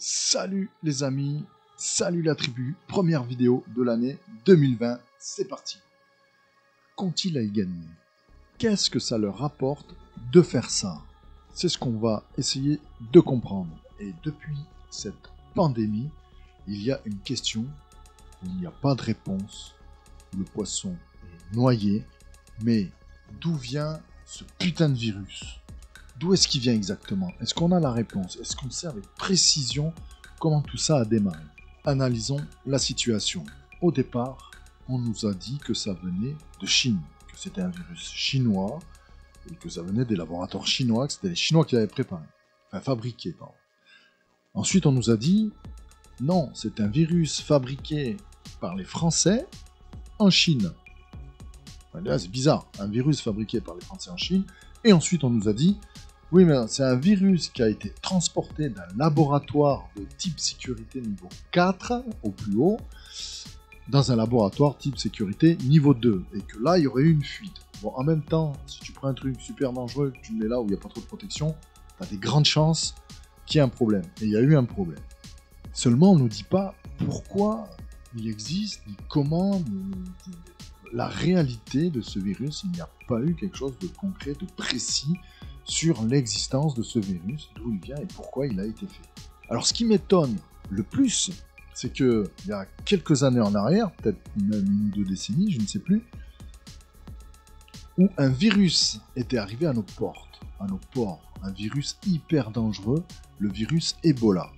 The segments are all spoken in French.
Salut les amis, salut la tribu, première vidéo de l'année 2020, c'est parti. Qu'ont-ils à y gagner? Qu'est-ce que ça leur rapporte de faire ça? C'est ce qu'on va essayer de comprendre. Et depuis cette pandémie, il y a une question où il n'y a pas de réponse, où le poisson est noyé, mais d'où vient ce putain de virus? D'où est-ce qu'il vient exactement? Est-ce qu'on a la réponse? Est-ce qu'on sait avec précision comment tout ça a démarré? Analysons la situation. Au départ, on nous a dit que ça venait de Chine, que c'était un virus chinois, et que ça venait des laboratoires chinois, que c'était les Chinois qui l'avaient préparé, enfin fabriqué, pardon. Ensuite, on nous a dit, non, c'est un virus fabriqué par les Français en Chine. Enfin, là, c'est bizarre, un virus fabriqué par les Français en Chine, et ensuite on nous a dit, oui, mais c'est un virus qui a été transporté d'un laboratoire de type sécurité niveau 4 au plus haut, dans un laboratoire type sécurité niveau 2, et que là, il y aurait eu une fuite. Bon, en même temps, si tu prends un truc super dangereux, que tu le mets là où il n'y a pas trop de protection, tu as des grandes chances qu'il y ait un problème. Et il y a eu un problème. Seulement, on ne nous dit pas pourquoi il existe, ni comment, ni la réalité de ce virus. Il n'y a pas eu quelque chose de concret, de précis, sur l'existence de ce virus, d'où il vient et pourquoi il a été fait. Alors ce qui m'étonne le plus, c'est que il y a quelques années en arrière, peut-être même une ou deux décennies, je ne sais plus, où un virus était arrivé à nos portes, un virus hyper dangereux, le virus Ebola,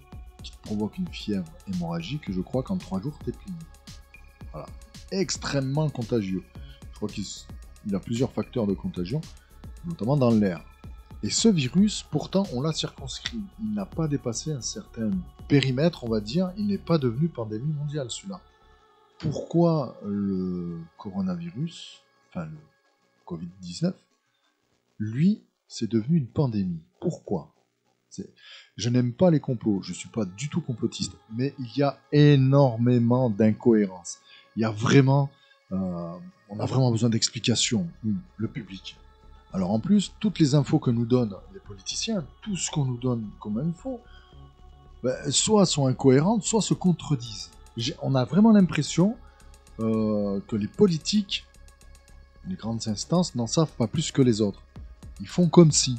qui te provoque une fièvre hémorragique, et je crois qu'en 3 jours, t'es plié. Voilà, extrêmement contagieux. Je crois qu'il y a plusieurs facteurs de contagion, notamment dans l'air. Et ce virus, pourtant, on l'a circonscrit. Il n'a pas dépassé un certain périmètre, on va dire. Il n'est pas devenu pandémie mondiale, celui-là. Pourquoi le coronavirus, enfin le Covid-19, lui, c'est devenu une pandémie? Pourquoi? Je n'aime pas les complots, je ne suis pas du tout complotiste, mais il y a énormément d'incohérences. Il y a vraiment... on a vraiment besoin d'explications, le public. Alors en plus, toutes les infos que nous donnent les politiciens, tout ce qu'on nous donne comme info, soit sont incohérentes, soit se contredisent. On a vraiment l'impression que les politiques, les grandes instances, n'en savent pas plus que les autres. Ils font comme si.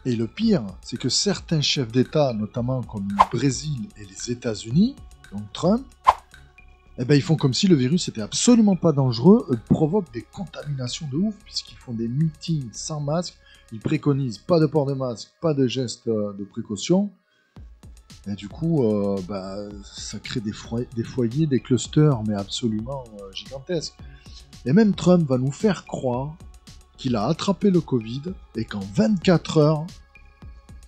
Et le pire, c'est que certains chefs d'État, notamment comme le Brésil et les États-Unis, donc Trump, eh ben, ils font comme si le virus n'était absolument pas dangereux, provoquent des contaminations de ouf, puisqu'ils font des meetings sans masque, ils préconisent pas de port de masque, pas de gestes de précaution, et du coup, ça crée des foyers, des clusters, mais absolument gigantesques. Et même Trump va nous faire croire qu'il a attrapé le Covid, et qu'en 24 heures,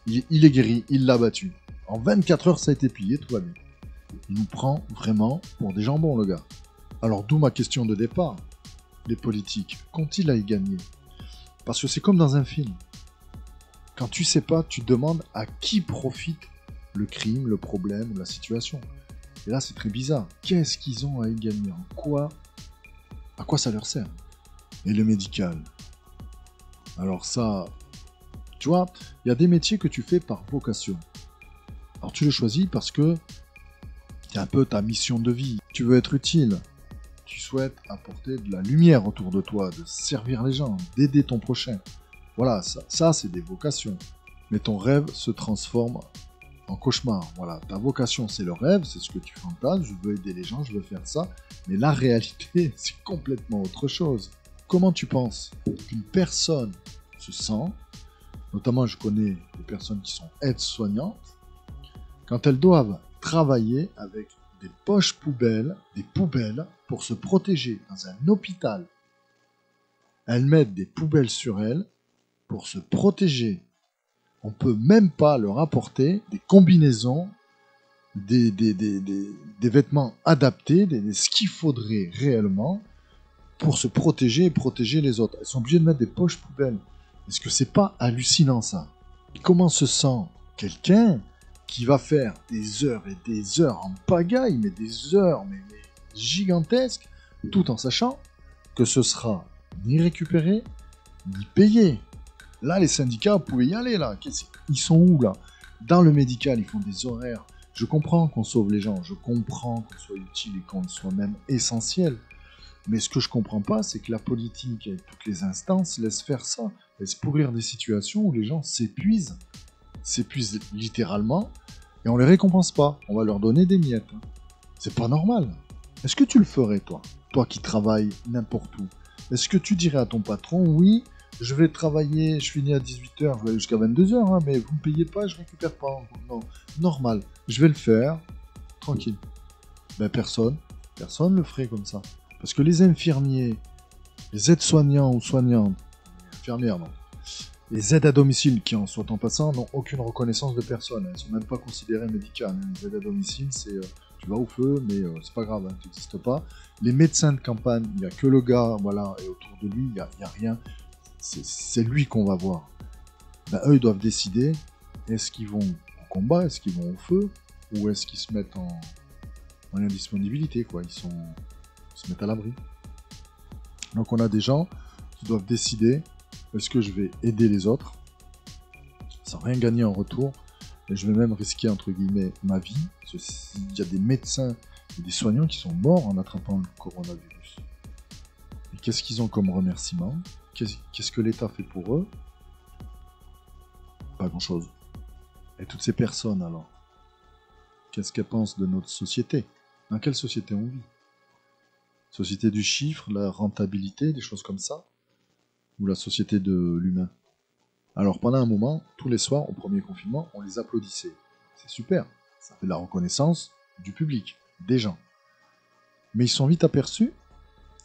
il est guéri, il l'a battu. En 24 heures, ça a été plié, tout va bien. Il nous prend vraiment pour des jambons, le gars. Alors d'où ma question de départ. Les politiques, qu'ont-ils à y gagner? Parce que c'est comme dans un film. Quand tu sais pas, tu demandes à qui profite le crime, le problème, la situation. Et là, c'est très bizarre. Qu'est-ce qu'ils ont à y gagner? À quoi ça leur sert? Et le médical? Alors ça, tu vois, il y a des métiers que tu fais par vocation. Alors tu le choisis parce que c'est un peu ta mission de vie. Tu veux être utile. Tu souhaites apporter de la lumière autour de toi, de servir les gens, d'aider ton prochain. Voilà, ça c'est des vocations. Mais ton rêve se transforme en cauchemar. Voilà, ta vocation c'est le rêve, c'est ce que tu fantasmes, je veux aider les gens, je veux faire ça. Mais la réalité, c'est complètement autre chose. Comment tu penses qu'une personne se sent, notamment je connais des personnes qui sont aides-soignantes, quand elles doivent travailler avec des poches poubelles, des poubelles pour se protéger dans un hôpital. Elles mettent des poubelles sur elles pour se protéger. On ne peut même pas leur apporter des combinaisons, des vêtements adaptés, ce qu'il faudrait réellement pour se protéger et protéger les autres. Elles sont obligées de mettre des poches poubelles. Est-ce que c'est pas hallucinant ça? Comment se sent quelqu'un qui va faire des heures et des heures en pagaille, mais des heures mais gigantesques, tout en sachant que ce sera ni récupéré, ni payé. Là, les syndicats pouvaient y aller, là. Ils sont où, là? Dans le médical, ils font des horaires Je comprends qu'on sauve les gens, je comprends qu'on soit utile et qu'on soit même essentiel. Mais ce que je comprends pas, c'est que la politique et toutes les instances laissent faire ça, laissent pourrir des situations où les gens s'épuisent littéralement, et on les récompense pas. On va leur donner des miettes. C'est pas normal. Est-ce que tu le ferais, toi? Toi qui travailles n'importe où. Est-ce que tu dirais à ton patron, oui, je vais travailler, je finis à 18h, je vais aller jusqu'à 22h, mais vous me payez pas, je récupère pas. Non, normal. Je vais le faire, tranquille. Ben personne le ferait comme ça. Parce que les infirmiers, les aides-soignants ou soignantes, infirmières, non, les aides à domicile qui en soit en passant n'ont aucune reconnaissance de personne. Elles ne sont même pas considérées médicales. Les aides à domicile, c'est tu vas au feu, mais c'est pas grave, tu n'existes pas. Les médecins de campagne, il n'y a que le gars, voilà, et autour de lui, il n'y a rien. C'est lui qu'on va voir. Ben, eux, ils doivent décider, est-ce qu'ils vont au combat, est-ce qu'ils vont au feu, ou est-ce qu'ils se mettent en indisponibilité, quoi. Ils se mettent à l'abri. Donc on a des gens qui doivent décider, est-ce que je vais aider les autres sans rien gagner en retour, et je vais même risquer entre guillemets ma vie, parce qu'il y a des médecins et des soignants qui sont morts en attrapant le coronavirus. Et qu'est-ce qu'ils ont comme remerciement? Qu'est-ce que l'État fait pour eux? Pas grand-chose. Et toutes ces personnes alors, qu'est-ce qu'elles pensent de notre société? Dans quelle société on vit? Société du chiffre, la rentabilité, des choses comme ça? Ou la société de l'humain? Alors pendant un moment, tous les soirs, au premier confinement, on les applaudissait. C'est super, ça fait de la reconnaissance du public, des gens. Mais ils sont vite aperçus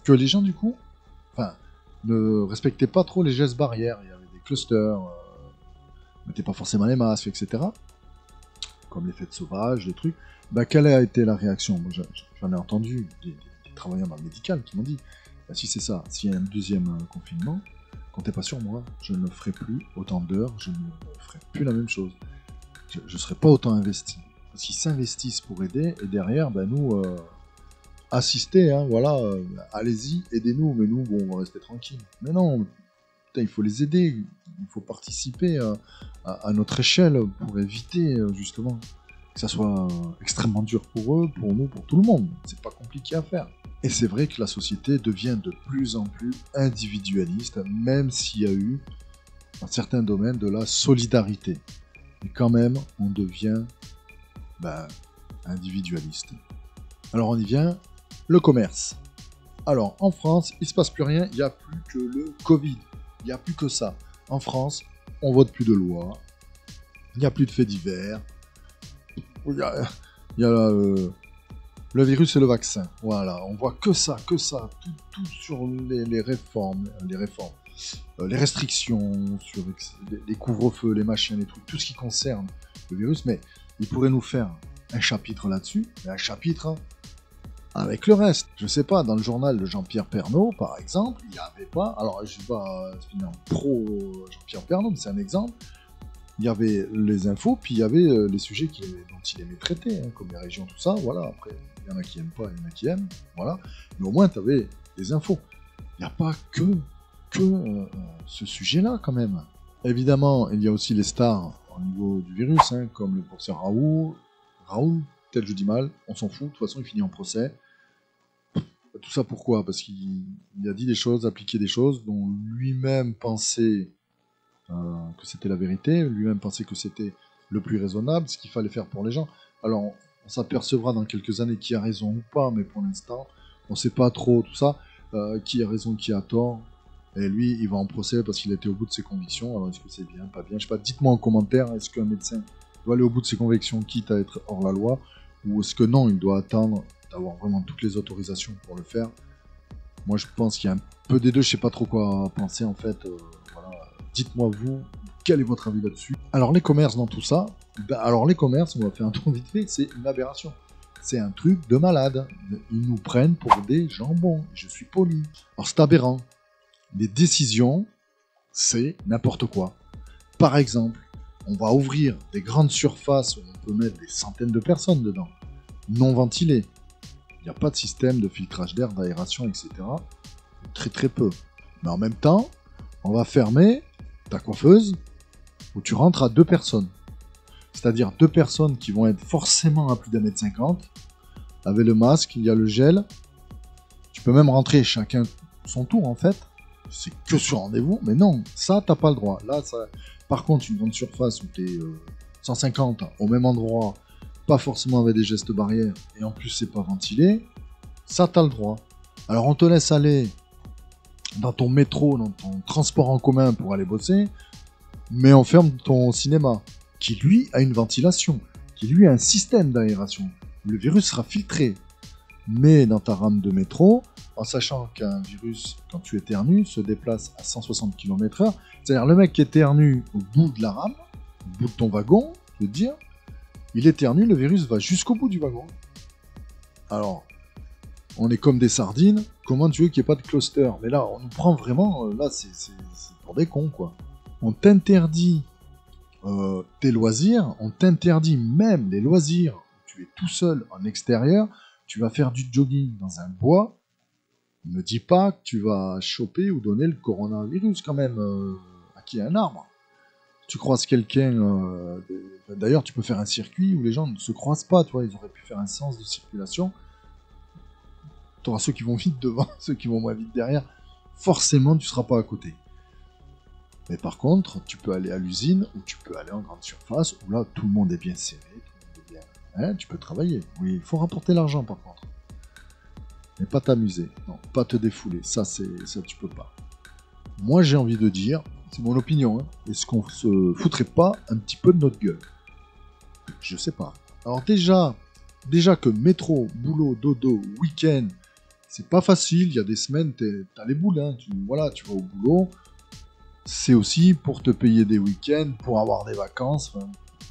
que les gens du coup, ne respectaient pas trop les gestes barrières. Il y avait des clusters, mettaient pas forcément les masques, etc. Comme les fêtes sauvages, des trucs. Quelle a été la réaction? Moi, j'en ai entendu des travailleurs dans le médical qui m'ont dit, si c'est ça, s'il y a un deuxième confinement, comptez pas sur moi, je ne ferai plus autant d'heures, je ne ferai plus la même chose. Je ne serai pas autant investi. Parce qu'ils s'investissent pour aider, et derrière, nous, assistez, voilà, allez-y, aidez-nous, mais nous, bon, on va rester tranquille. Mais non, putain, il faut les aider, il faut participer à notre échelle pour éviter, justement, que ça soit extrêmement dur pour eux, pour nous, pour tout le monde. C'est pas compliqué à faire. Et c'est vrai que la société devient de plus en plus individualiste, même s'il y a eu, dans certains domaines, de la solidarité. Mais quand même, on devient individualiste. Alors on y vient, le commerce. Alors en France, il ne se passe plus rien, il n'y a plus que le Covid. Il n'y a plus que ça. En France, on vote plus de loi, il n'y a plus de faits divers, il y a le virus et le vaccin. Voilà, on voit que ça, tout sur les réformes, les restrictions, sur les couvre-feux, les machins, les trucs, tout ce qui concerne le virus. Mais il pourrait nous faire un chapitre là-dessus, mais un chapitre avec le reste. Je sais pas, dans le journal de Jean-Pierre Pernaut, par exemple, il n'y avait pas, alors je ne vais pas finir en pro Jean-Pierre Pernaut, mais c'est un exemple. Il y avait les infos, puis il y avait les sujets dont il aimait traiter, comme les régions, tout ça, voilà. Après, il y en a qui n'aiment pas, il y en a qui aiment, voilà. Mais au moins, tu avais des infos. Il n'y a pas que ce sujet-là, quand même. Évidemment, il y a aussi les stars au niveau du virus, comme le professeur Raoult, tel je dis mal, on s'en fout, de toute façon, il finit en procès. Tout ça pourquoi? Parce qu'il a dit des choses, appliqué des choses dont lui-même pensait que c'était la vérité, lui-même pensait que c'était le plus raisonnable, ce qu'il fallait faire pour les gens. Alors, on s'apercevra dans quelques années qui a raison ou pas, mais pour l'instant, on ne sait pas trop tout ça, qui a raison, qui a tort. Et lui, il va en procès parce qu'il était au bout de ses convictions. Alors, est-ce que c'est bien, pas bien? Je sais pas, dites-moi en commentaire, est-ce qu'un médecin doit aller au bout de ses convictions, quitte à être hors la loi, ou est-ce que non, il doit attendre d'avoir vraiment toutes les autorisations pour le faire? Moi, je pense qu'il y a un peu des deux, je sais pas trop quoi penser, en fait, voilà. Dites-moi vous, quel est votre avis là-dessus? Alors les commerces dans tout ça, alors les commerces, on va faire un tour vite fait, c'est une aberration. C'est un truc de malade. Ils nous prennent pour des jambons, je suis poli. Alors c'est aberrant. Les décisions, c'est n'importe quoi. Par exemple, on va ouvrir des grandes surfaces où on peut mettre des centaines de personnes dedans, non ventilées. Il n'y a pas de système de filtrage d'air, d'aération, etc. Très très peu. Mais en même temps, on va fermer ta coiffeuse où tu rentres à 2 personnes. c'est-à-dire 2 personnes qui vont être forcément à plus d'1,50 m, avec le masque, il y a le gel. Tu peux même rentrer chacun son tour en fait. C'est que sur rendez-vous, mais non, ça t'as pas le droit. Là, ça... Par contre, une grande surface où tu es 150 au même endroit, pas forcément avec des gestes barrières, et en plus c'est pas ventilé, ça t'as le droit. Alors on te laisse aller dans ton métro, dans ton transport en commun pour aller bosser, mais on ferme ton cinéma, qui lui a une ventilation, qui lui a un système d'aération. Le virus sera filtré. Mais dans ta rame de métro, en sachant qu'un virus, quand tu éternues, se déplace à 160 km/h, c'est-à-dire le mec qui éternue au bout de la rame, au bout de ton wagon, je veux dire, il éternue, le virus va jusqu'au bout du wagon. Alors, on est comme des sardines, comment tu veux qu'il n'y ait pas de cluster? Mais là, on nous prend vraiment, là, c'est pour des cons, quoi. On t'interdit tes loisirs, on t'interdit même les loisirs où tu es tout seul en extérieur, tu vas faire du jogging dans un bois, ne me dis pas que tu vas choper ou donner le coronavirus quand même à qui a un arbre. Tu croises quelqu'un, d'ailleurs tu peux faire un circuit où les gens ne se croisent pas, tu vois, ils auraient pu faire un sens de circulation. Tu auras ceux qui vont vite devant, ceux qui vont moins vite derrière, forcément tu ne seras pas à côté. Mais par contre, tu peux aller à l'usine ou tu peux aller en grande surface où là tout le monde est bien serré, tout le monde est bien... Hein, tu peux travailler. Oui, il faut rapporter l'argent par contre. Mais pas t'amuser, non, pas te défouler, ça tu peux pas. Moi j'ai envie de dire, c'est mon opinion, hein, est-ce qu'on se foutrait pas un petit peu de notre gueule? Je sais pas. Alors déjà que métro, boulot, dodo, week-end, c'est pas facile, il y a des semaines, t'as les boules, hein, tu vas au boulot, c'est aussi pour te payer des week-ends, pour avoir des vacances,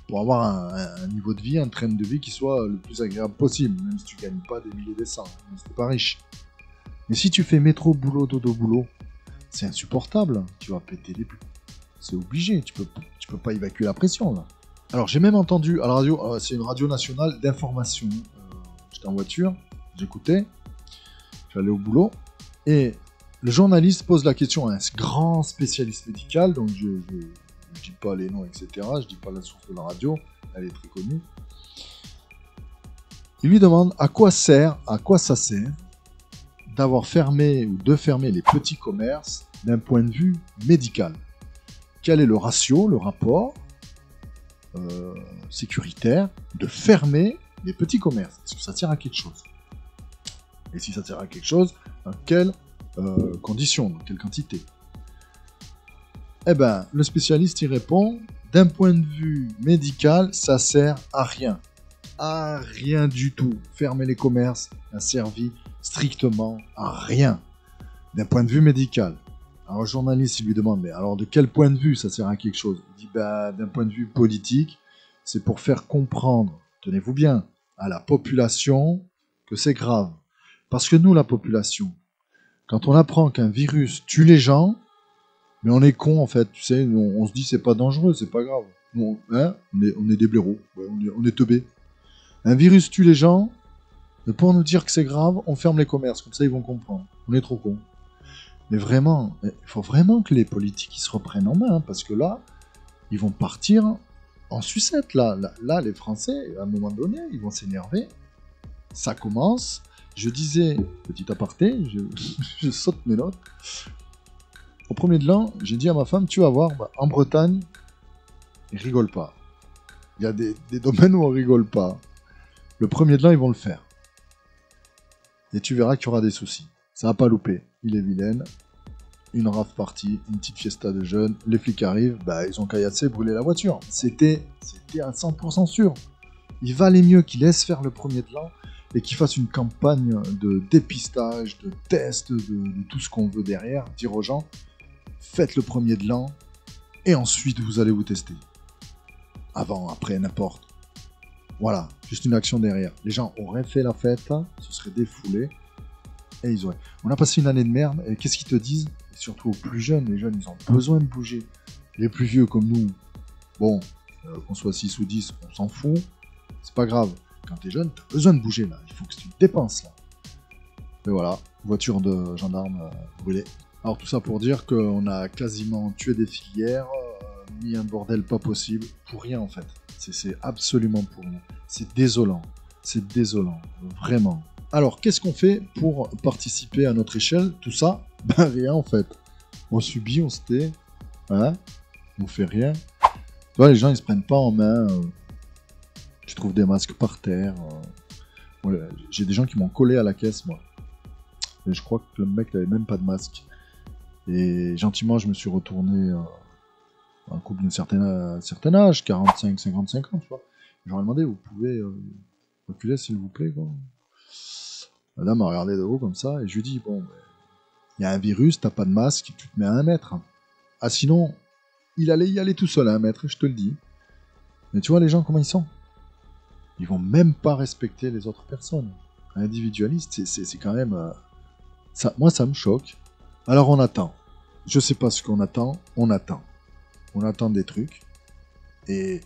pour avoir un niveau de vie, un train de vie qui soit le plus agréable possible, même si tu gagnes pas des milliers et des cents, même si t'es pas riche. Mais si tu fais métro, boulot, dodo, boulot, c'est insupportable, tu vas péter les plombs. C'est obligé, tu peux pas évacuer la pression là. Alors j'ai même entendu à la radio, c'est une radio nationale d'information, j'étais en voiture, j'écoutais, j'allais au boulot, et le journaliste pose la question à un grand spécialiste médical, donc je dis pas les noms, etc. Je dis pas la source de la radio, elle est très connue. Il lui demande à quoi ça sert d'avoir fermé ou de fermer les petits commerces d'un point de vue médical. Quel est le ratio, le rapport sécuritaire de fermer les petits commerces? Est-ce que ça sert à quelque chose? Et si ça sert à quelque chose, dans quelles conditions, dans quelle quantité? Eh ben, le spécialiste y répond, d'un point de vue médical, ça sert à rien. À rien du tout. Fermer les commerces n'a servi strictement à rien. D'un point de vue médical. Alors le journaliste, il lui demande, mais alors de quel point de vue ça sert à quelque chose? Il dit, ben, d'un point de vue politique, c'est pour faire comprendre, tenez-vous bien, à la population que c'est grave. Parce que nous, la population, quand on apprend qu'un virus tue les gens, mais on est con en fait, tu sais, on se dit c'est pas dangereux, c'est pas grave. Nous, hein, on est des blaireaux, ouais, on est teubés. Un virus tue les gens, mais pour nous dire que c'est grave, on ferme les commerces, comme ça ils vont comprendre. On est trop cons. Mais vraiment, il faut vraiment que les politiques ils se reprennent en main, hein, parce que là, ils vont partir en sucette. Là, les Français, à un moment donné, ils vont s'énerver. Ça commence. Je disais, petit aparté, je saute mes notes. Au premier de l'an, j'ai dit à ma femme, tu vas voir, en Bretagne, ils rigolent pas. Il y a des domaines où on rigole pas. Le premier de l'an, ils vont le faire. Et tu verras qu'il y aura des soucis. Ça va pas louper. Il est vilaine. Une rave partie, une petite fiesta de jeunes. Les flics arrivent, ils ont caillassé, brûlé la voiture. C'était à 100% sûr. Il valait mieux qu'ils laissent faire le premier de l'an et qu'ils fassent une campagne de dépistage, de tests, de tout ce qu'on veut derrière. Dire aux gens, faites le premier de l'an et ensuite vous allez vous tester. Avant, après, n'importe. Voilà, juste une action derrière. Les gens auraient fait la fête, se seraient défoulés et ils auraient. On a passé une année de merde et qu'est-ce qu'ils te disent? Et surtout aux plus jeunes, les jeunes ils ont besoin de bouger. Les plus vieux comme nous, bon, qu'on soit 6 ou 10, on s'en fout, c'est pas grave. Quand t'es jeune, t'as besoin de bouger là, il faut que tu te dépenses là. Et voilà, voiture de gendarme brûlée. Alors tout ça pour dire qu'on a quasiment tué des filières, mis un bordel pas possible, pour rien en fait. C'est absolument pour nous. C'est désolant. C'est désolant. Vraiment. Alors, qu'est-ce qu'on fait pour participer à notre échelle? Tout ça, ben rien en fait. On subit, on se tait. Hein, on fait rien. Tu vois, les gens, ils se prennent pas en main. Tu trouves des masques par terre. Ouais, j'ai des gens qui m'ont collé à la caisse, moi. Et je crois que le mec n'avait même pas de masque. Et gentiment, je me suis retourné un couple d'un certain âge, 45, 55 ans, tu vois. Je leur ai demandé, vous pouvez reculer, s'il vous plaît, quoi. La dame m'a regardé de haut comme ça, et je lui ai dit, bon, il y a un virus, t'as pas de masque, tu te mets à 1 mètre. Ah, sinon, il allait y aller tout seul à 1 mètre, je te le dis. Mais tu vois, les gens, comment ils sont? Ils vont même pas respecter les autres personnes. Individualiste, c'est quand même... ça, moi, ça me choque. Alors, on attend. Je sais pas ce qu'on attend, on attend. On attend des trucs. Et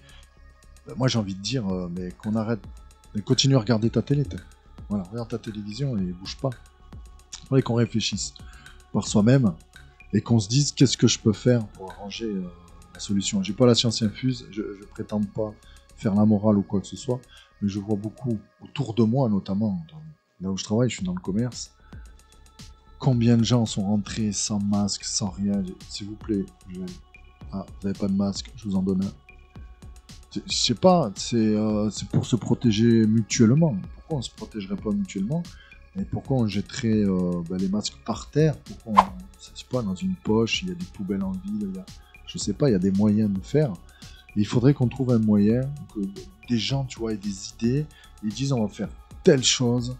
moi, j'ai envie de dire, mais qu'on arrête... Mais continue à regarder ta télé. Voilà, regarde ta télévision et bouge pas. Il faudrait qu'on réfléchisse par soi-même et qu'on se dise qu'est-ce que je peux faire pour arranger la solution. J'ai pas la science infuse, je prétends pas faire la morale ou quoi que ce soit, mais je vois beaucoup autour de moi, notamment là où je travaille, je suis dans le commerce. Combien de gens sont rentrés sans masque, sans rien? S'il vous plaît, ah, vous n'avez pas de masque, je vous en donne un. Je sais pas, c'est pour se protéger mutuellement. Pourquoi on se protégerait pas mutuellement? Et pourquoi on jetterait les masques par terre? Pourquoi on, je sais pas, dans une poche, il y a des poubelles en ville, je sais pas, il y a des moyens de le faire. Et il faudrait qu'on trouve un moyen, que des gens, tu vois, aient des idées, et disent on va faire telle chose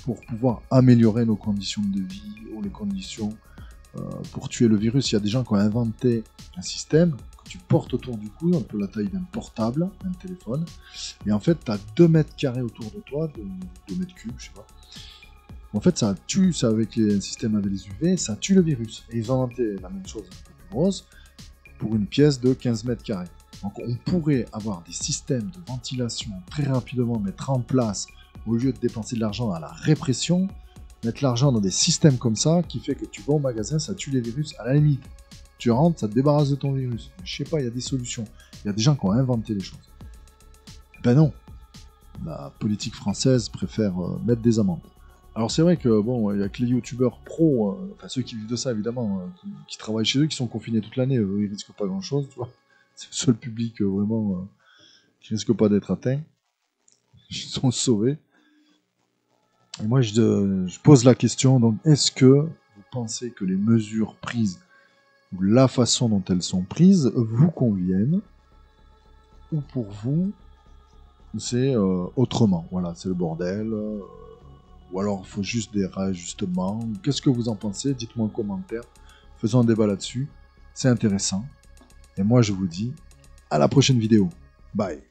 pour pouvoir améliorer nos conditions de vie, ou les conditions pour tuer le virus. Il y a des gens qui ont inventé un système que tu portes autour du cou, un peu la taille d'un portable, d'un téléphone, et en fait, tu as 2 mètres carrés autour de toi, 2 mètres cubes, je sais pas. En fait, ça tue, ça avec un système avec les UV, ça tue le virus. Et ils ont inventé la même chose, un peu plus grosse, pour une pièce de 15 mètres carrés. Donc on pourrait avoir des systèmes de ventilation très rapidement, mettre en place, au lieu de dépenser de l'argent à la répression, mettre l'argent dans des systèmes comme ça, qui fait que tu vas au magasin, ça tue les virus à la limite. Tu rentres, ça te débarrasse de ton virus. Je sais pas, il y a des solutions. Il y a des gens qui ont inventé les choses. Ben non. La politique française préfère mettre des amendes. Alors c'est vrai que bon, il y a que les youtubeurs pros, enfin ceux qui vivent de ça évidemment, qui travaillent chez eux, qui sont confinés toute l'année, ils risquent pas grand chose, tu vois. C'est le seul public vraiment qui risque pas d'être atteint. Ils sont sauvés. Et moi je pose la question, donc est-ce que vous pensez que les mesures prises, ou la façon dont elles sont prises, vous conviennent, ou pour vous c'est autrement, voilà, c'est le bordel, ou alors il faut juste des réajustements. Qu'est-ce que vous en pensez? Dites-moi en commentaire. Faisons un débat là-dessus. C'est intéressant. Et moi, je vous dis à la prochaine vidéo. Bye.